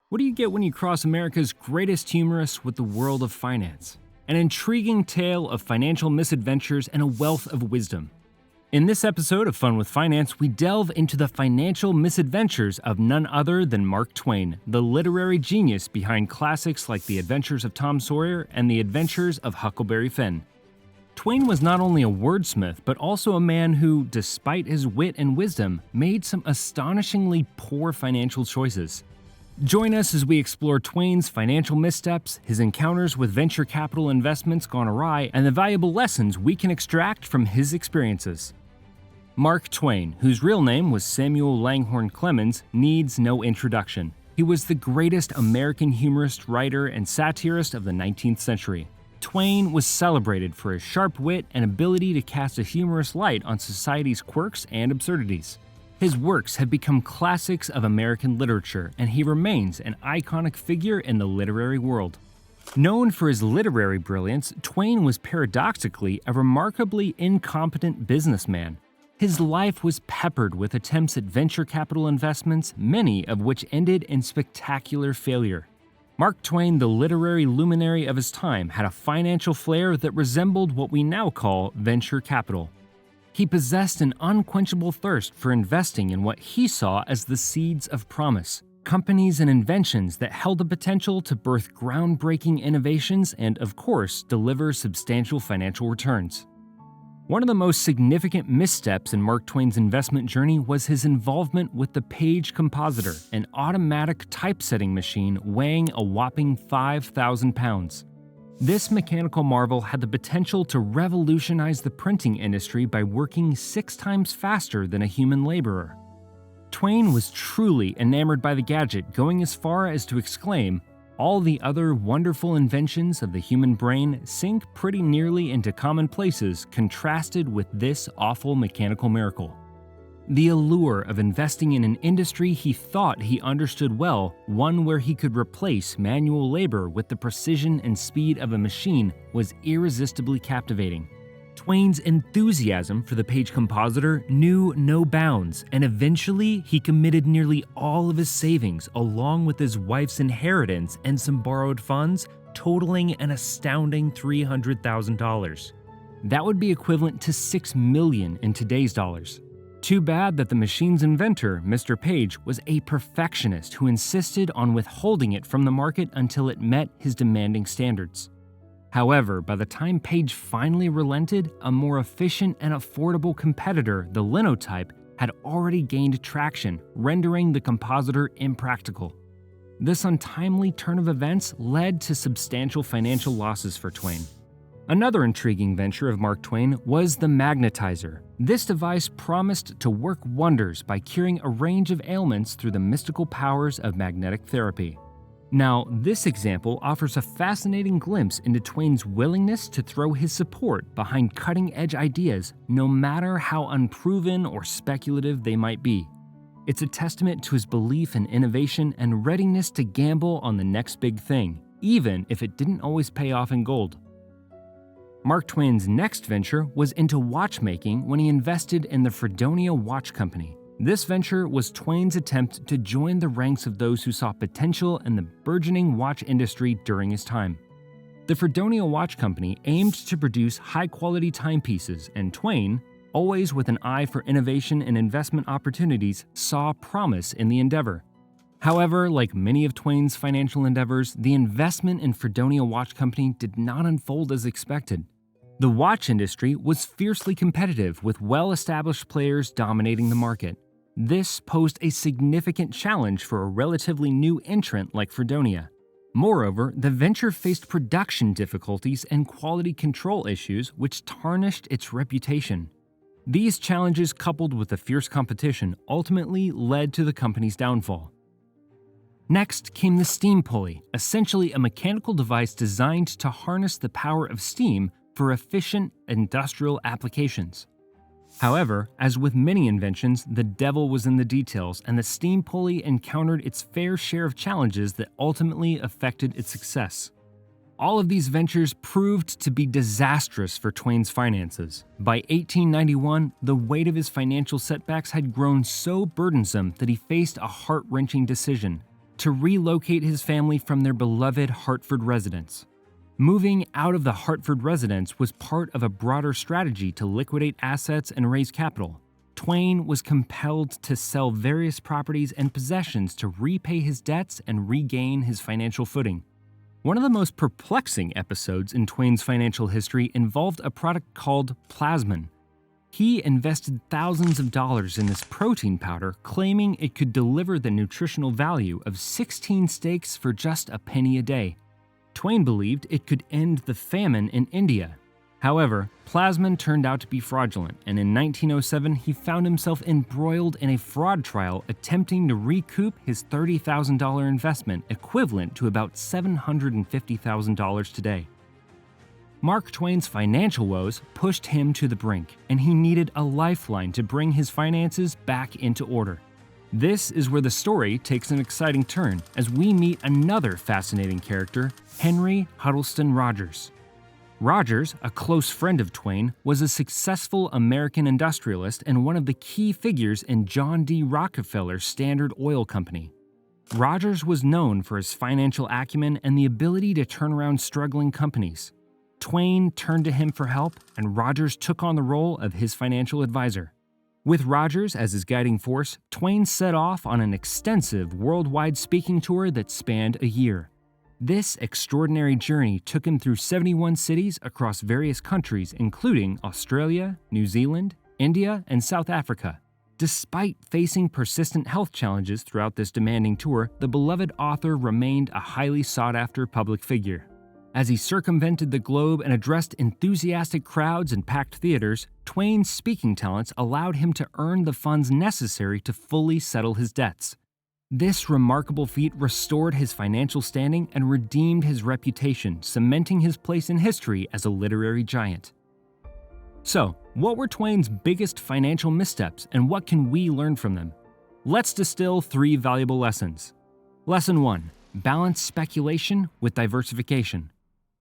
What do you get when you cross America's greatest humorist with the world of finance? An intriguing tale of financial misadventures and a wealth of wisdom. In this episode of Fun with Finance, we delve into the financial misadventures of none other than Mark Twain, the literary genius behind classics like The Adventures of Tom Sawyer and The Adventures of Huckleberry Finn. Twain was not only a wordsmith, but also a man who, despite his wit and wisdom, made some astonishingly poor financial choices. Join us as we explore Twain's financial missteps, his encounters with venture capital investments gone awry, and the valuable lessons we can extract from his experiences. Mark Twain, whose real name was Samuel Langhorne Clemens, needs no introduction. He was the greatest American humorist, writer, and satirist of the 19th century. Twain was celebrated for his sharp wit and ability to cast a humorous light on society's quirks and absurdities. His works have become classics of American literature, and he remains an iconic figure in the literary world. Known for his literary brilliance, Twain was paradoxically a remarkably incompetent businessman. His life was peppered with attempts at venture capital investments, many of which ended in spectacular failure. Mark Twain, the literary luminary of his time, had a financial flair that resembled what we now call venture capital. He possessed an unquenchable thirst for investing in what he saw as the seeds of promise, companies and inventions that held the potential to birth groundbreaking innovations and, of course, deliver substantial financial returns. One of the most significant missteps in Mark Twain's investment journey was his involvement with the Page Compositor, an automatic typesetting machine weighing a whopping 5,000 pounds. This mechanical marvel had the potential to revolutionize the printing industry by working 6 times faster than a human laborer. Twain was truly enamored by the gadget, going as far as to exclaim, "All the other wonderful inventions of the human brain sink pretty nearly into commonplaces contrasted with this awful mechanical miracle." The allure of investing in an industry he thought he understood well, one where he could replace manual labor with the precision and speed of a machine, was irresistibly captivating. Twain's enthusiasm for the Page Compositor knew no bounds, and eventually he committed nearly all of his savings along with his wife's inheritance and some borrowed funds, totaling an astounding $300,000. That would be equivalent to $6 million in today's dollars. Too bad that the machine's inventor, Mr. Page, was a perfectionist who insisted on withholding it from the market until it met his demanding standards. However, by the time Page finally relented, a more efficient and affordable competitor, the linotype, had already gained traction, rendering the compositor impractical. This untimely turn of events led to substantial financial losses for Twain. Another intriguing venture of Mark Twain was the magnetizer. This device promised to work wonders by curing a range of ailments through the mystical powers of magnetic therapy. Now, this example offers a fascinating glimpse into Twain's willingness to throw his support behind cutting-edge ideas, no matter how unproven or speculative they might be. It's a testament to his belief in innovation and readiness to gamble on the next big thing, even if it didn't always pay off in gold. Mark Twain's next venture was into watchmaking when he invested in the Fredonia Watch Company. This venture was Twain's attempt to join the ranks of those who saw potential in the burgeoning watch industry during his time. The Fredonia Watch Company aimed to produce high-quality timepieces, and Twain, always with an eye for innovation and investment opportunities, saw promise in the endeavor. However, like many of Twain's financial endeavors, the investment in Fredonia Watch Company did not unfold as expected. The watch industry was fiercely competitive, with well-established players dominating the market. This posed a significant challenge for a relatively new entrant like Fredonia. Moreover, the venture faced production difficulties and quality control issues which tarnished its reputation. These challenges, coupled with the fierce competition, ultimately led to the company's downfall. Next came the steam pulley, essentially a mechanical device designed to harness the power of steam for efficient industrial applications. However, as with many inventions, the devil was in the details, and the steam pulley encountered its fair share of challenges that ultimately affected its success. All of these ventures proved to be disastrous for Twain's finances. By 1891, the weight of his financial setbacks had grown so burdensome that he faced a heart-wrenching decision. to relocate his family from their beloved Hartford residence. Moving out of the Hartford residence was part of a broader strategy to liquidate assets and raise capital. Twain was compelled to sell various properties and possessions to repay his debts and regain his financial footing. One of the most perplexing episodes in Twain's financial history involved a product called plasmin. He invested thousands of dollars in this protein powder, claiming it could deliver the nutritional value of 16 steaks for just a penny a day. Twain believed it could end the famine in India. However, plasmin turned out to be fraudulent, and in 1907 he found himself embroiled in a fraud trial attempting to recoup his $30,000 investment, equivalent to about $750,000 today. Mark Twain's financial woes pushed him to the brink, and he needed a lifeline to bring his finances back into order. This is where the story takes an exciting turn as we meet another fascinating character, Henry Huddleston Rogers. Rogers, a close friend of Twain, was a successful American industrialist and one of the key figures in John D. Rockefeller's Standard Oil Company. Rogers was known for his financial acumen and the ability to turn around struggling companies. Twain turned to him for help, and Rogers took on the role of his financial advisor. With Rogers as his guiding force, Twain set off on an extensive worldwide speaking tour that spanned a year. This extraordinary journey took him through 71 cities across various countries, including Australia, New Zealand, India, and South Africa. Despite facing persistent health challenges throughout this demanding tour, the beloved author remained a highly sought-after public figure. As he circumvented the globe and addressed enthusiastic crowds and packed theaters, Twain's speaking talents allowed him to earn the funds necessary to fully settle his debts. This remarkable feat restored his financial standing and redeemed his reputation, cementing his place in history as a literary giant. So, what were Twain's biggest financial missteps, and what can we learn from them? Let's distill 3 valuable lessons. Lesson 1. Balance speculation with diversification.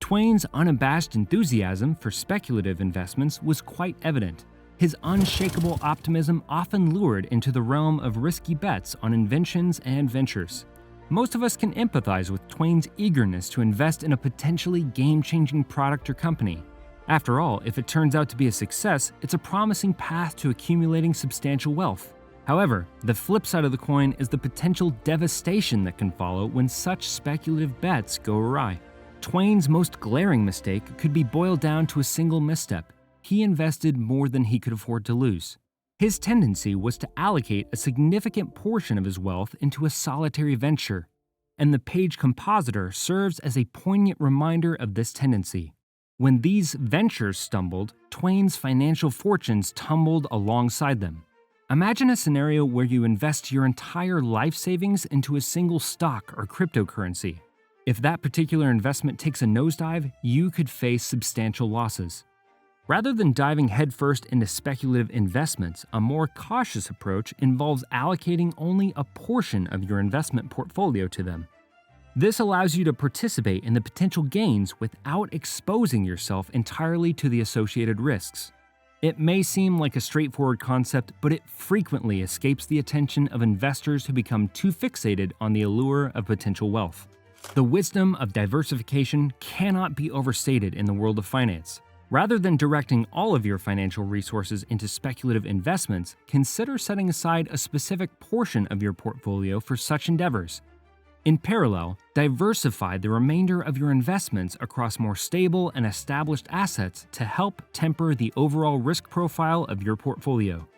Twain's unabashed enthusiasm for speculative investments was quite evident. His unshakable optimism often lured into the realm of risky bets on inventions and ventures. Most of us can empathize with Twain's eagerness to invest in a potentially game-changing product or company. After all, if it turns out to be a success, it's a promising path to accumulating substantial wealth. However, the flip side of the coin is the potential devastation that can follow when such speculative bets go awry. Twain's most glaring mistake could be boiled down to a single misstep. He invested more than he could afford to lose. His tendency was to allocate a significant portion of his wealth into a solitary venture, and the page compositor serves as a poignant reminder of this tendency. When these ventures stumbled, Twain's financial fortunes tumbled alongside them. Imagine a scenario where you invest your entire life savings into a single stock or cryptocurrency. If that particular investment takes a nosedive, you could face substantial losses. Rather than diving headfirst into speculative investments, a more cautious approach involves allocating only a portion of your investment portfolio to them. This allows you to participate in the potential gains without exposing yourself entirely to the associated risks. It may seem like a straightforward concept, but it frequently escapes the attention of investors who become too fixated on the allure of potential wealth. The wisdom of diversification cannot be overstated in the world of finance. Rather than directing all of your financial resources into speculative investments, consider setting aside a specific portion of your portfolio for such endeavors. In parallel, diversify the remainder of your investments across more stable and established assets to help temper the overall risk profile of your portfolio.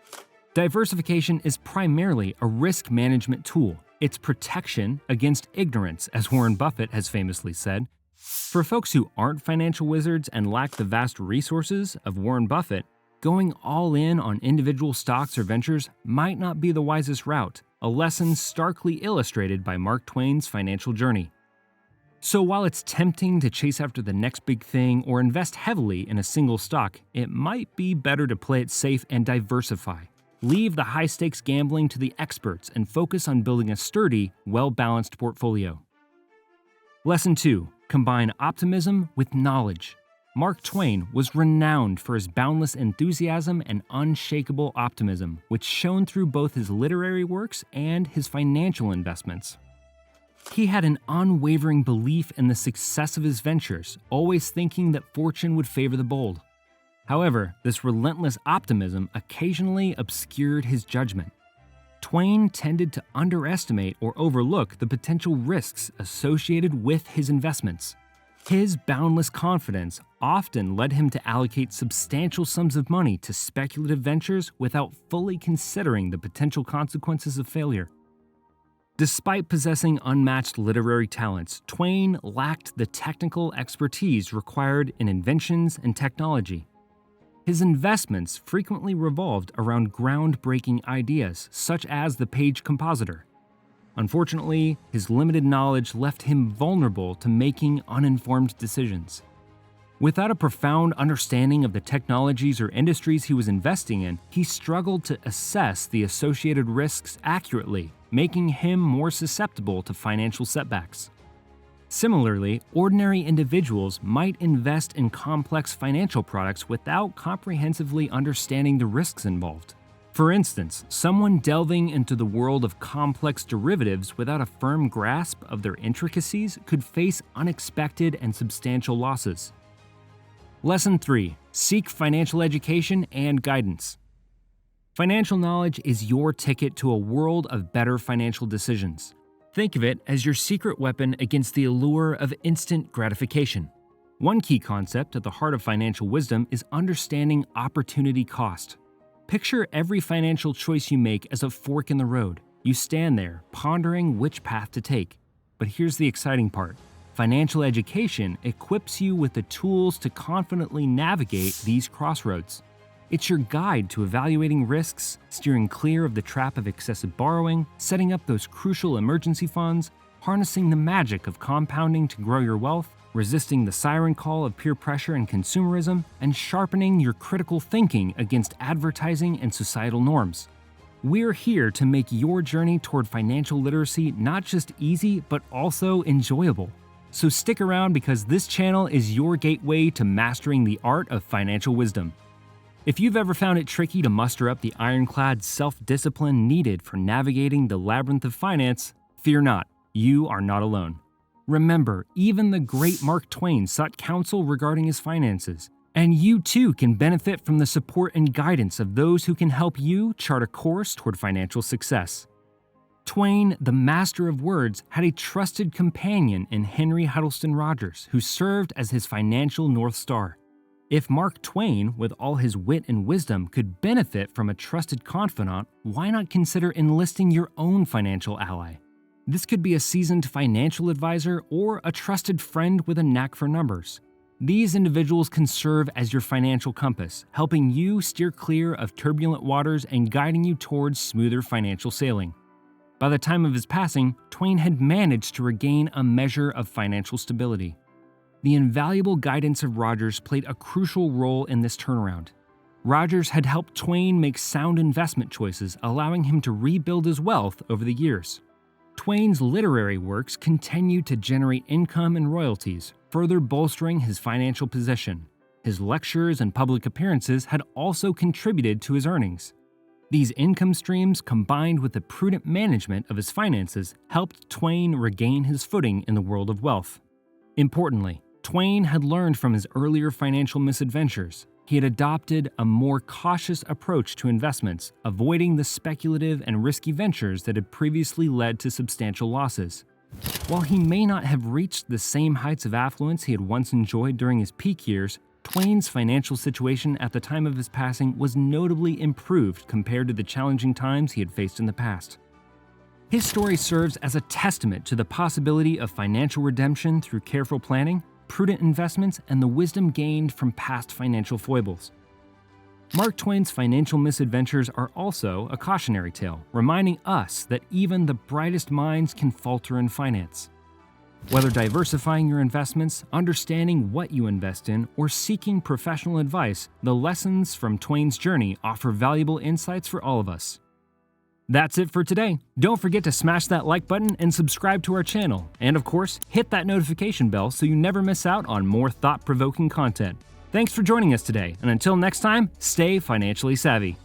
Diversification is primarily a risk management tool. It's protection against ignorance, as Warren Buffett has famously said. For folks who aren't financial wizards and lack the vast resources of Warren Buffett, going all in on individual stocks or ventures might not be the wisest route, a lesson starkly illustrated by Mark Twain's financial journey. So while it's tempting to chase after the next big thing or invest heavily in a single stock, it might be better to play it safe and diversify. Leave the high-stakes gambling to the experts and focus on building a sturdy, well-balanced portfolio. Lesson 2. Combine optimism with knowledge. Mark Twain was renowned for his boundless enthusiasm and unshakable optimism, which shone through both his literary works and his financial investments. He had an unwavering belief in the success of his ventures, always thinking that fortune would favor the bold. However, this relentless optimism occasionally obscured his judgment. Twain tended to underestimate or overlook the potential risks associated with his investments. His boundless confidence often led him to allocate substantial sums of money to speculative ventures without fully considering the potential consequences of failure. Despite possessing unmatched literary talents, Twain lacked the technical expertise required in inventions and technology. His investments frequently revolved around groundbreaking ideas, such as the page compositor. Unfortunately, his limited knowledge left him vulnerable to making uninformed decisions. Without a profound understanding of the technologies or industries he was investing in, he struggled to assess the associated risks accurately, making him more susceptible to financial setbacks. Similarly, ordinary individuals might invest in complex financial products without comprehensively understanding the risks involved. For instance, someone delving into the world of complex derivatives without a firm grasp of their intricacies could face unexpected and substantial losses. Lesson 3. Seek financial education and guidance. Financial knowledge is your ticket to a world of better financial decisions. Think of it as your secret weapon against the allure of instant gratification. One key concept at the heart of financial wisdom is understanding opportunity cost. Picture every financial choice you make as a fork in the road. You stand there, pondering which path to take. But here's the exciting part. Financial education equips you with the tools to confidently navigate these crossroads. It's your guide to evaluating risks, steering clear of the trap of excessive borrowing, setting up those crucial emergency funds, harnessing the magic of compounding to grow your wealth, resisting the siren call of peer pressure and consumerism, and sharpening your critical thinking against advertising and societal norms. We're here to make your journey toward financial literacy not just easy, but also enjoyable. So stick around because this channel is your gateway to mastering the art of financial wisdom. If you've ever found it tricky to muster up the ironclad self-discipline needed for navigating the labyrinth of finance, fear not, you are not alone. Remember, even the great Mark Twain sought counsel regarding his finances, and you too can benefit from the support and guidance of those who can help you chart a course toward financial success. Twain, the master of words, had a trusted companion in Henry Huddleston Rogers, who served as his financial North Star. If Mark Twain, with all his wit and wisdom, could benefit from a trusted confidant, why not consider enlisting your own financial ally? This could be a seasoned financial advisor or a trusted friend with a knack for numbers. These individuals can serve as your financial compass, helping you steer clear of turbulent waters and guiding you towards smoother financial sailing. By the time of his passing, Twain had managed to regain a measure of financial stability. The invaluable guidance of Rogers played a crucial role in this turnaround. Rogers had helped Twain make sound investment choices, allowing him to rebuild his wealth over the years. Twain's literary works continued to generate income and royalties, further bolstering his financial position. His lectures and public appearances had also contributed to his earnings. These income streams, combined with the prudent management of his finances, helped Twain regain his footing in the world of wealth. Importantly, Twain had learned from his earlier financial misadventures. He had adopted a more cautious approach to investments, avoiding the speculative and risky ventures that had previously led to substantial losses. While he may not have reached the same heights of affluence he had once enjoyed during his peak years, Twain's financial situation at the time of his passing was notably improved compared to the challenging times he had faced in the past. His story serves as a testament to the possibility of financial redemption through careful planning, prudent investments, and the wisdom gained from past financial foibles. Mark Twain's financial misadventures are also a cautionary tale, reminding us that even the brightest minds can falter in finance. Whether diversifying your investments, understanding what you invest in, or seeking professional advice, the lessons from Twain's journey offer valuable insights for all of us. That's it for today. Don't forget to smash that like button and subscribe to our channel. And of course, hit that notification bell so you never miss out on more thought-provoking content. Thanks for joining us today, and until next time, stay financially savvy.